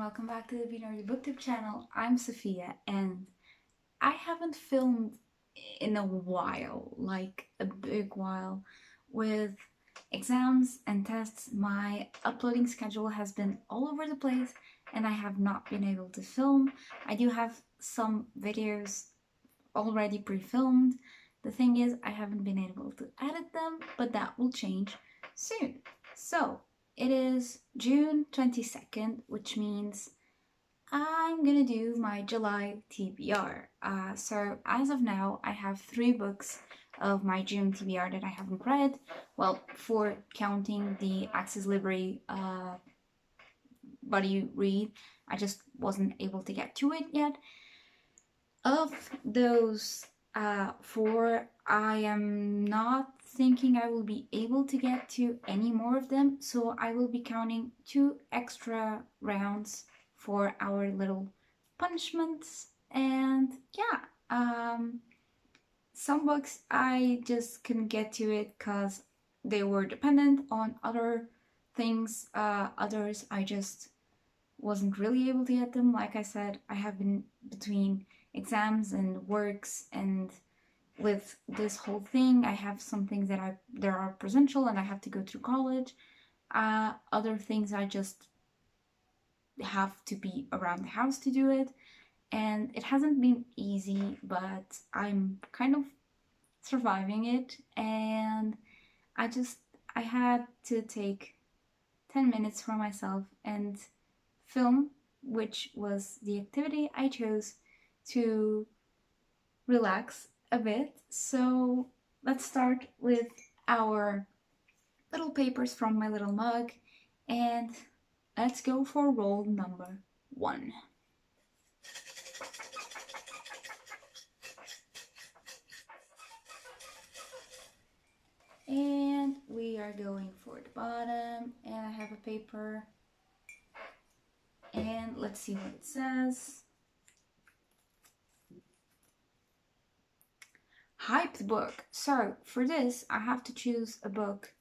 welcome back to the Binary Booktube channel. I'm Sophia and I haven't filmed in a while, like a big while. With exams and tests, my uploading schedule has been all over the place and I have not been able to film. I do have some videos already pre-filmed. The thing is, I haven't been able to edit them, but that will change soon. So, it is June 22nd, which means I'm gonna do my July TBR. So as of now, I have 3 books of my June TBR that I haven't read. Well, for counting the Access Library buddy read, I just wasn't able to get to it yet. Of those 4, I am not thinking I will be able to get to any more of them, so I will be counting 2 extra rounds for our little punishments. And yeah, some books I just couldn't get to it because they were dependent on other things. Others I just wasn't really able to get them. Like I said, I have been between exams and works, and with this whole thing, I have some things that are presential and I have to go through college. Other things I just have to be around the house to do it, and it hasn't been easy, but I'm kind of surviving it. And I had to take 10 minutes for myself and film, which was the activity I chose to relax a bit. So let's start with our little papers from my little mug and let's go for roll number 1. And we are going for the bottom, and I have a paper, and let's see what it says. Hyped book. So for this, I have to choose a book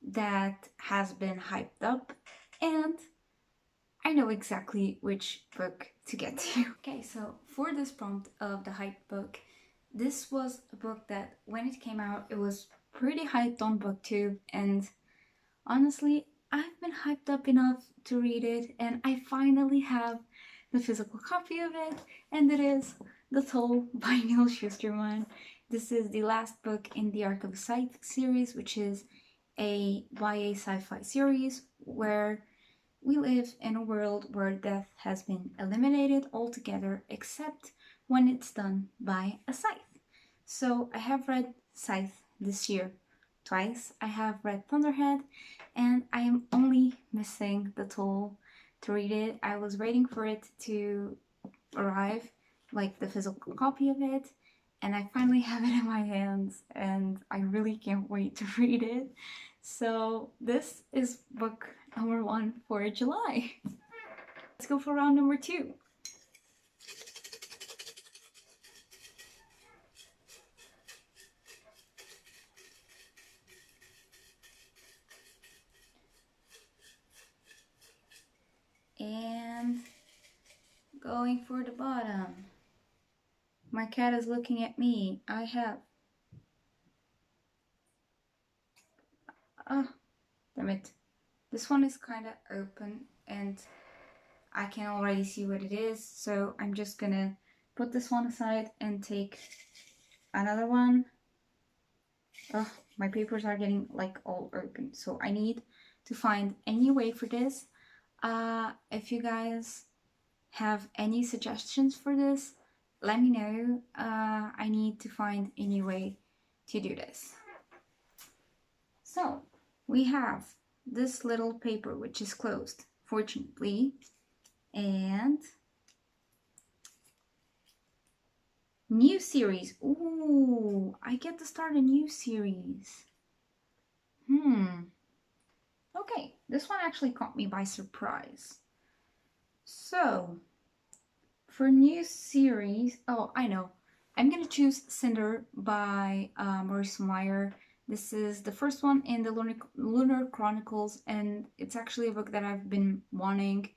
that has been hyped up, and I know exactly which book to get to. Okay, so for this prompt of the hyped book, this was a book that when it came out, it was pretty hyped on BookTube, and honestly, I've been hyped up enough to read it, and I finally have the physical copy of it, and it is The Toll by Neil Shusterman. This is the last book in the Arc of the Scythe series, which is a YA sci-fi series where we live in a world where death has been eliminated altogether, except when it's done by a scythe. So I have read Scythe this year twice. I have read Thunderhead, and I am only missing The Toll to read it. I was waiting for it to arrive, like the physical copy of it, and I finally have it in my hands, and I really can't wait to read it. So this is book number 1 for July. Let's go for round number 2. And going for the bottom. My cat is looking at me. I have... Oh, damn it. This one is kind of open and I can already see what it is. So I'm just gonna put this one aside and take another one. Oh, my papers are getting like all open. So I need to find a new way for this. If you guys have any suggestions for this, let me know. I need to find a new way to do this. So we have this little paper which is closed, fortunately, and new series. Ooh, I get to start a new series. Okay, this one actually caught me by surprise. So for new series, oh, I know. I'm gonna choose Cinder by Marissa Meyer. This is the first one in the Lunar Chronicles, and it's actually a book that I've been wanting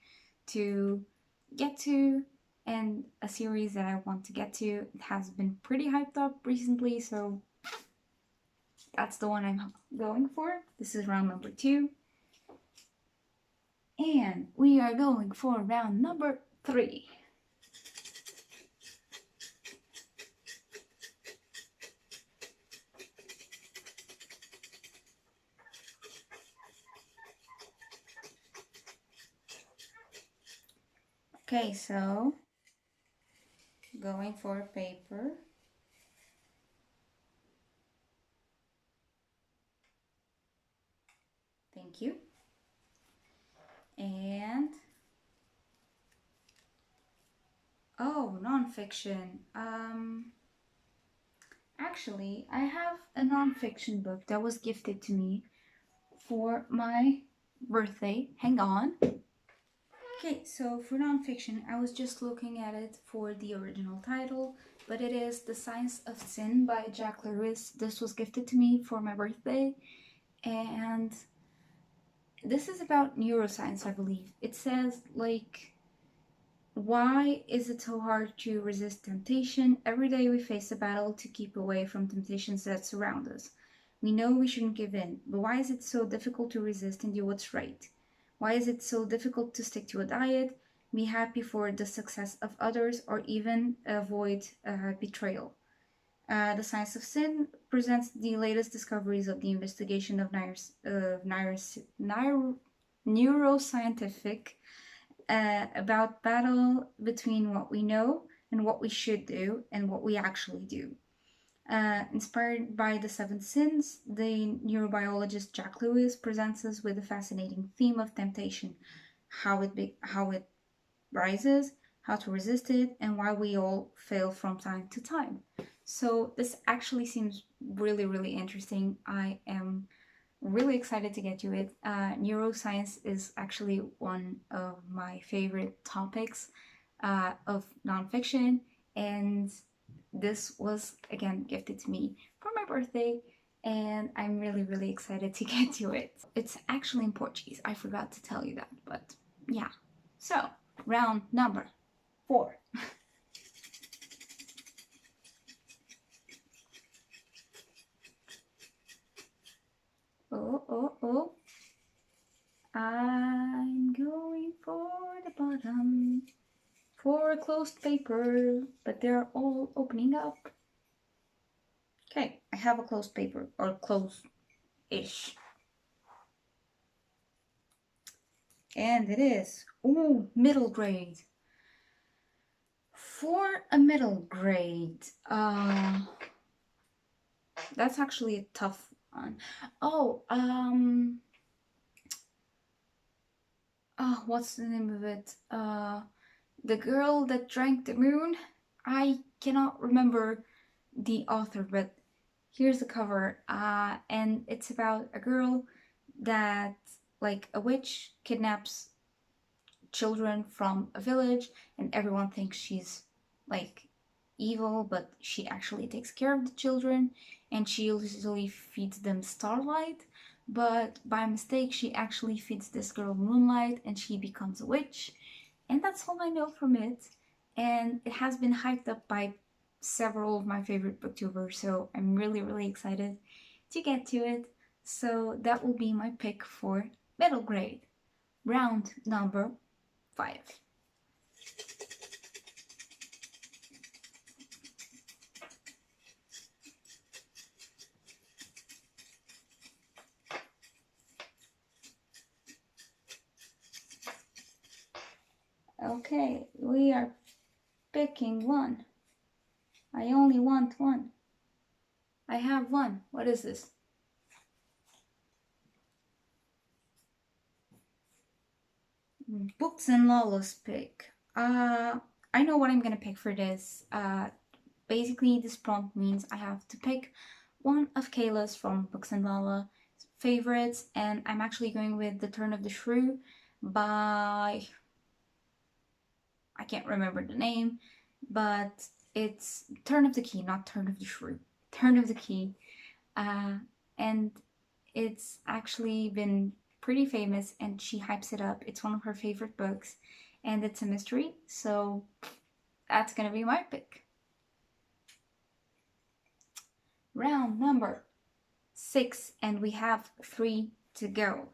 to get to, and a series that I want to get to. It has been pretty hyped up recently, so that's the one I'm going for. This is round number 2. And we are going for round number 3. Okay, so going for paper. Thank you. And oh, nonfiction. Actually, I have a nonfiction book that was gifted to me for my birthday. Hang on. Okay, so for nonfiction, I was just looking at it for the original title, but it is The Science of Sin by Jack Lewis. This was gifted to me for my birthday, and this is about neuroscience, I believe. It says, like, why is it so hard to resist temptation? Every day we face a battle to keep away from temptations that surround us. We know we shouldn't give in, but why is it so difficult to resist and do what's right? Why is it so difficult to stick to a diet, be happy for the success of others, or even avoid betrayal? The Science of Sin presents the latest discoveries of the investigation of neuroscientific about battle between what we know and what we should do and what we actually do. Inspired by the seven sins, the neurobiologist Jack Lewis presents us with a fascinating theme of temptation, how it rises, how to resist it, and why we all fail from time to time. So this actually seems really, really interesting. I am really excited to get to it. Neuroscience is actually one of my favorite topics of nonfiction, and this was again gifted to me for my birthday, and I'm really, really excited to get to it. It's actually in Portuguese. I forgot to tell you that, but yeah. So, round number 4. Oh. I'm going for the bottom. 4 closed paper, but they're all opening up. Okay, I have a closed paper, or close-ish. And it is, ooh, middle grade. For a middle grade, that's actually a tough one. Oh, what's the name of it? The Girl That Drank the Moon. I cannot remember the author, but here's the cover. And it's about a girl that, like, a witch kidnaps children from a village, and everyone thinks she's like evil, but she actually takes care of the children, and she usually feeds them starlight, but by mistake she actually feeds this girl moonlight, and she becomes a witch. And that's all I know from it, and it has been hyped up by several of my favorite booktubers, so I'm really, really excited to get to it. So that will be my pick for middle grade. Round number 5. Okay, we are picking one. I only want one. I have one. What is this? Books and Lala's pick. I know what I'm gonna pick for this. Basically, this prompt means I have to pick one of Kayla's from Books and Lala favorites, and I'm actually going with The Turn of the Shrew by, I can't remember the name, but it's Turn of the Key, not Turn of the Shrew. Turn of the Key. And it's actually been pretty famous, and she hypes it up. It's one of her favorite books, and it's a mystery, so that's gonna be my pick. Round number 6, and we have 3 to go.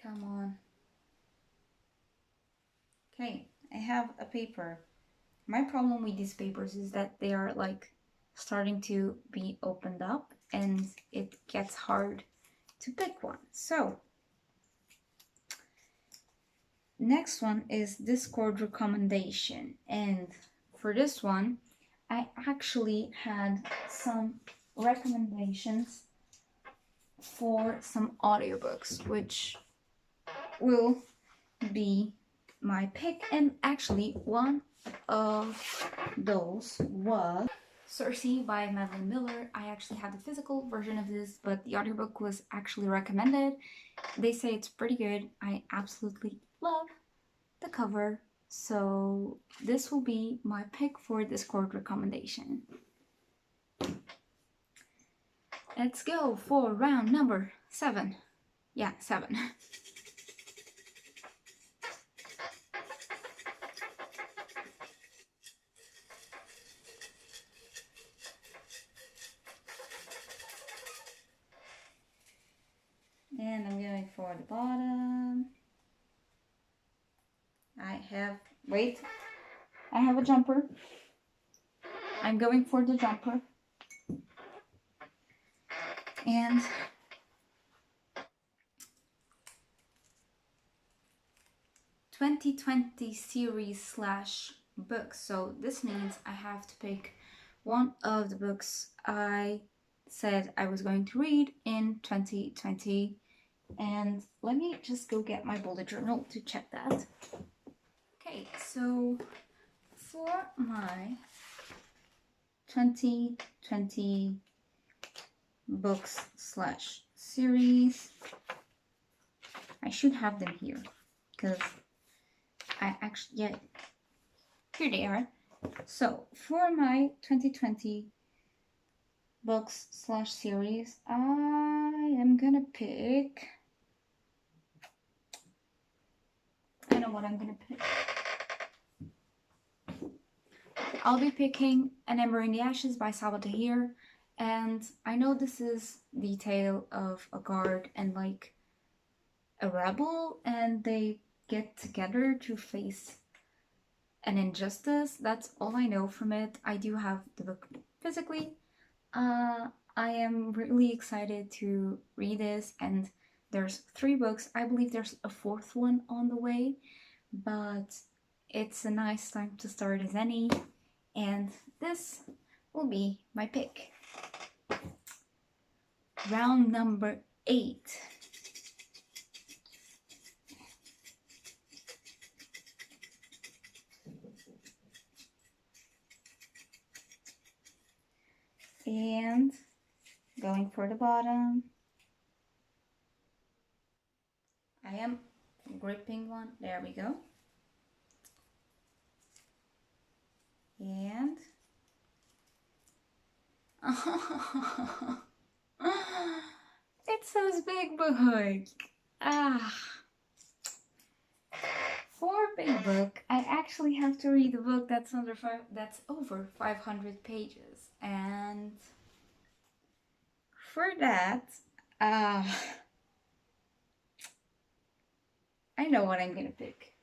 Come on. Okay, I have a paper. My problem with these papers is that they are like starting to be opened up and it gets hard to pick one. So, next one is Discord recommendation. And for this one, I actually had some recommendations for some audiobooks, which will be my pick. And actually, one of those was Circe by Madeline Miller. I actually have the physical version of this, but the audiobook was actually recommended. They say it's pretty good. I absolutely love the cover, so this will be my pick for Discord recommendation. Let's go for round number 7. Yeah, 7. And I'm going for the bottom. I have a jumper. I'm going for the jumper. And /2020 series / books. So this means I have to pick one of the books I said I was going to read in 2020. And let me just go get my bullet journal to check that. Okay, so for my 2020 books / series, I should have them here because I actually, yeah, here they are. So for my 2020 books / series, I am gonna pick, I know what I'm gonna pick. I'll be picking An Ember in the Ashes by Sabaa Tahir, and I know this is the tale of a guard and like a rebel, and they get together to face an injustice. That's all I know from it. I do have the book physically. I am really excited to read this, and there's 3 books. I believe there's a 4th one on the way, but it's a nice time to start as any, and this will be my pick. Round number 8. And going for the bottom. I am gripping one. There we go. And it's this big book. For big book, I actually have to read a book that's over 500 pages, and for that, I know what I'm gonna pick.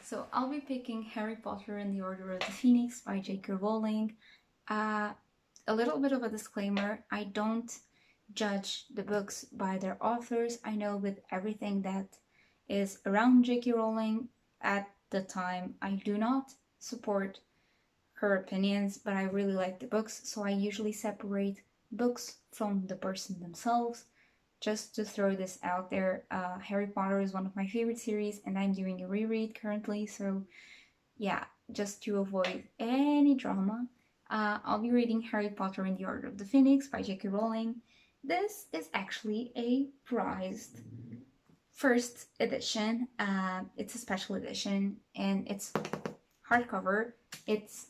So I'll be picking Harry Potter and the Order of the Phoenix by J.K. Rowling. A little bit of a disclaimer, I don't judge the books by their authors. I know with everything that is around J.K. Rowling at the time, I do not support her opinions, but I really like the books, so I usually separate books from the person themselves. just to throw this out there, Harry Potter is one of my favorite series, and I'm doing a reread currently, so yeah, just to avoid any drama, I'll be reading Harry Potter and the Order of the Phoenix by J.K. Rowling. This is actually a prized first edition. It's a special edition, and it's hardcover. It's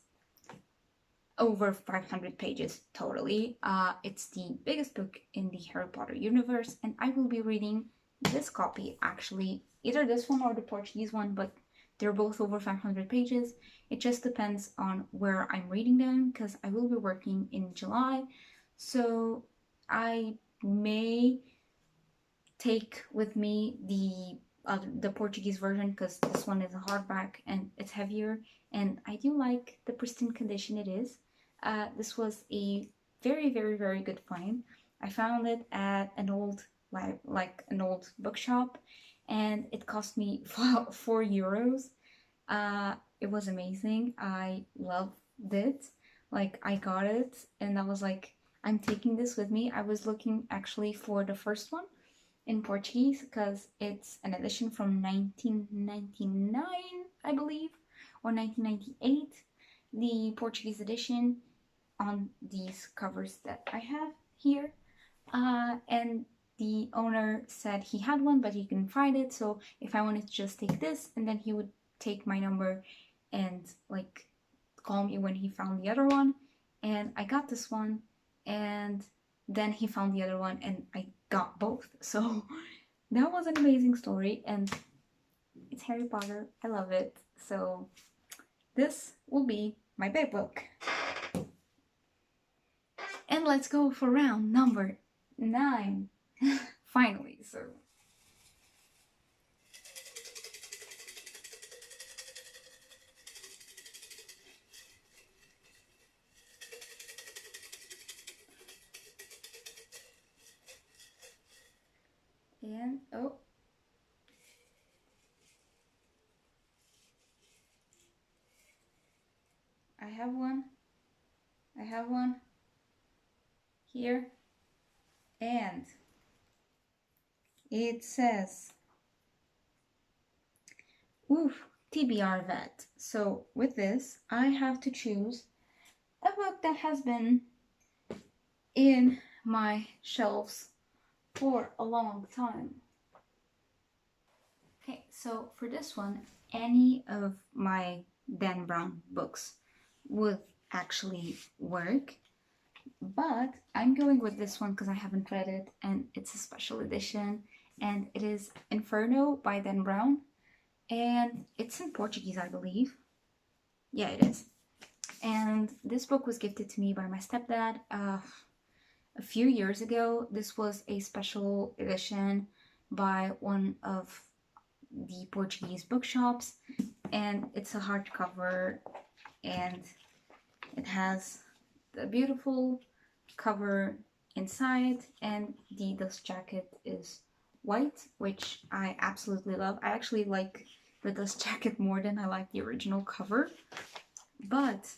over 500 pages totally. It's the biggest book in the Harry Potter universe, and I will be reading this copy actually, either this one or the Portuguese one, but they're both over 500 pages. It just depends on where I'm reading them, because I will be working in July, so I may take with me the Portuguese version, because this one is a hardback and it's heavier, and I do like the pristine condition it is. This was a very, very, very good find. I found it at an old an old bookshop, and it cost me €4. It was amazing. I loved it. Like, I got it, and I was like, I'm taking this with me. I was looking actually for the first one in Portuguese, because it's an edition from 1999, I believe, or 1998, the Portuguese edition on these covers that I have here. And the owner said he had one, but he couldn't find it, so if I wanted to just take this, and then he would take my number and like call me when he found the other one. And I got this one, and then he found the other one, and I got both. So that was an amazing story, and it's Harry Potter. I love it. So this will be my big book. And let's go for round number 9. Finally, so. And, oh. I have one. I have one here. And it says, oof, TBR vet. So with this, I have to choose a book that has been in my shelves for a long time. Okay, so for this one, any of my Dan Brown books would actually work, but I'm going with this one because I haven't read it, and it's a special edition, and it is Inferno by Dan Brown, and it's in Portuguese, I believe. Yeah, it is. And this book was gifted to me by my stepdad a few years ago. This was a special edition by one of the Portuguese bookshops, and it's a hardcover, and it has the beautiful cover inside, and the dust jacket is white, which I absolutely love. I actually like the dust jacket more than I like the original cover, but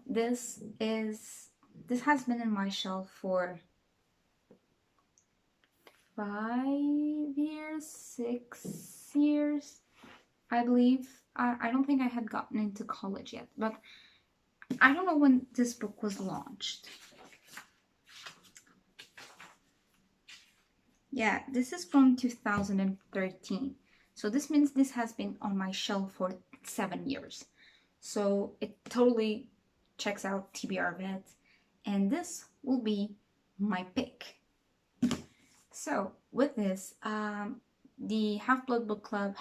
this has been in my shelf for 5 years, 6 years, I believe. I don't think I had gotten into college yet, but I don't know when this book was launched. Yeah, this is from 2013. So this means this has been on my shelf for 7 years. So it totally checks out TBR vet, and this will be my pick. So with this, the Half-Blood Book Club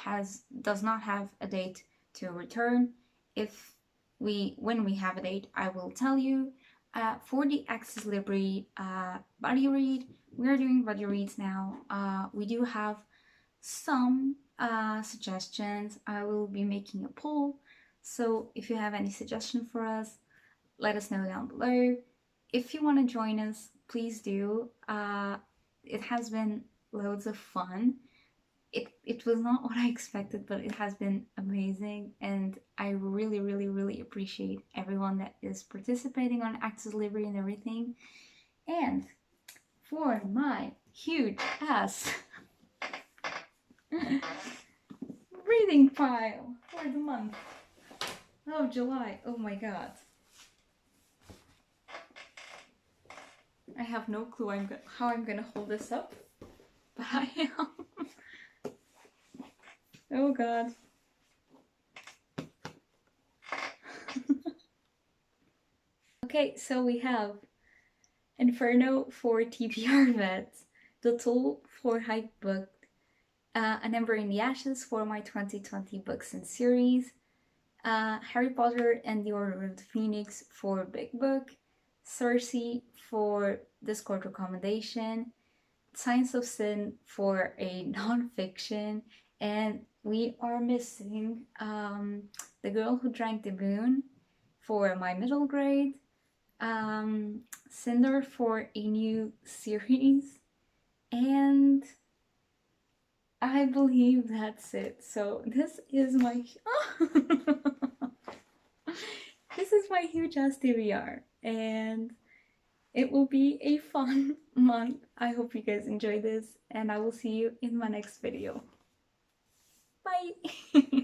does not have a date to return. When we have a date, I will tell you. For the Access Library buddy read, we are doing buddy reads now. We do have some suggestions. I will be making a poll, so if you have any suggestion for us, let us know down below. If you want to join us, please do. It has been loads of fun. It was not what I expected, but it has been amazing, and I really, really, really appreciate everyone that is participating on Access Library and everything. And for my huge ass reading pile for the month of July. Oh my god. I have no clue how I'm gonna hold this up, but I am. Oh god. Okay, so we have Inferno for TBR vets, The Toll for Hype Book, An Ember in the Ashes for my 2020 books and series, Harry Potter and the Order of the Phoenix for Big Book, Cersei for Discord recommendation, Science of Sin for a nonfiction, and we are missing The Girl Who Drank the Moon for my middle grade, Cinder for a new series, and I believe that's it. So this is my this is my huge ass TBR, and it will be a fun month. I hope you guys enjoy this, and I will see you in my next video. Bye!